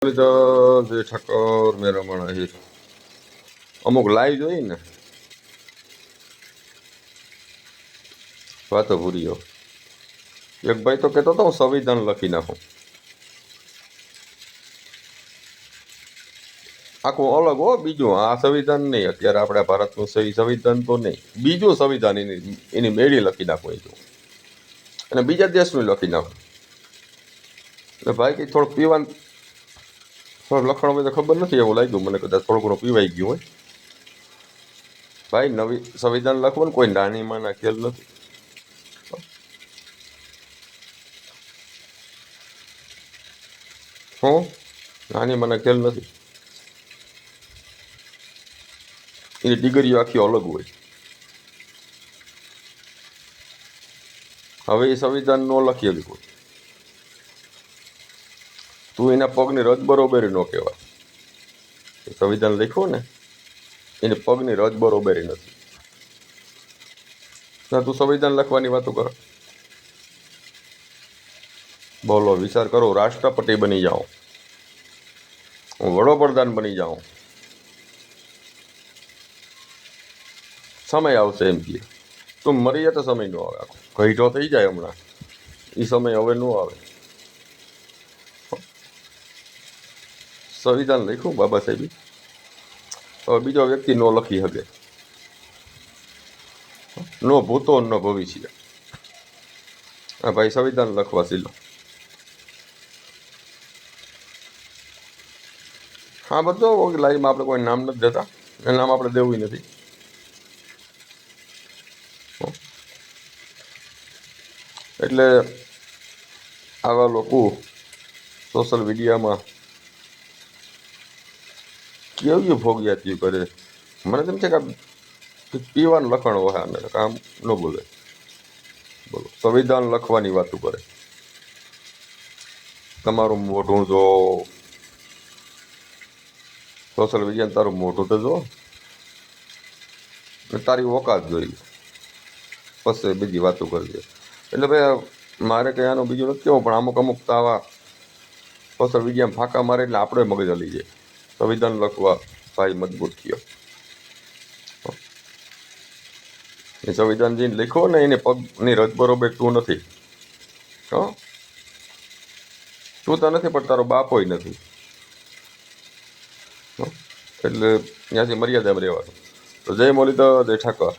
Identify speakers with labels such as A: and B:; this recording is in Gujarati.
A: જે ઠાકોર મેરા માણા હીર અમુક લાઈવ જોઈ ને વાતો ભૂરીઓ એક ભાઈ તો કહેતો હતો હું સંવિધાન લખી નાખું આખું અલગ હો બીજું આ સંવિધાન નહીં અત્યારે આપણા ભારતનું સંવિધાન તો નહીં બીજું સંવિધાન એની મેળી લખી નાખું એ અને બીજા દેશનું લખી નાખું એટલે ભાઈ કંઈ થોડુંક પીવાનું થોડુંક લખણ હોય તો ખબર નથી એવું લાગ્યું મને કદાચ થોડું ઘણું પીવાઈ ગયું હોય ભાઈ નવી સંવિધાન લખવું ને કોઈ નાની માના ખેલ નથી હું નાની માના ખેલ નથી એની ડિગ્રીઓ આખી અલગ હોય હવે એ સંવિધાન ન લખી હકી કોઈ તું એના પગની રજ બરોબરી ન કહેવાય સંવિધાન લખ્યું ને એને પગની રજ બરોબરી નથી ના તું સંવિધાન લખવાની વાતો કરો બોલો વિચાર કરો રાષ્ટ્રપતિ બની જાઓ હું વડોપ્રધાન બની જાઉં સમય આવશે એમ કે તું મરી જાય તો સમય ન આવે ઘઈટો થઈ જાય હમણાં એ સમય હવે ન આવે સંવિધાન લખ્યું બાબા સાહેબે હવે બીજો વ્યક્તિ ન લખી શકે નો ભૂતો ન ભવિષ્ય હા ભાઈ સંવિધાન લખવા સીલો હા બધો લાઈવમાં આપણે કોઈ નામ નથી દેતા એ નામ આપણે દેવું નથી એટલે આવા લોકો સોશિયલ મીડિયામાં કેવી ભોગિયાતીઓ કરે મને તેમ છે કે પીવાનું લખણ હોય ને કામ ન બોલે બોલો સંવિધાન લખવાની વાતો કરે તમારું મોઢું જો સોશિયલ મીડિયાને તારું મોઢું તો જો તારી ઓકાત જોઈ પછી બીજી વાતો કરજે એટલે ભાઈ મારે કંઈ આનું બીજું નથી કહેવું પણ અમુક તો આવા સોશિયલ મીડિયામાં ફાંકા મારે એટલે આપણે મગજ હલી જાય સંવિધાન લખવા ભાઈ મજબૂત થયો એ સંવિધાન જે લખ્યો ને એને પગની રજ બરોબર તું નથી તું તો નથી પણ તારો બાપોય નથી એટલે ત્યાંથી મર્યાદામાં રહેવાનું તો જય મોલી તો જય ઠાકોર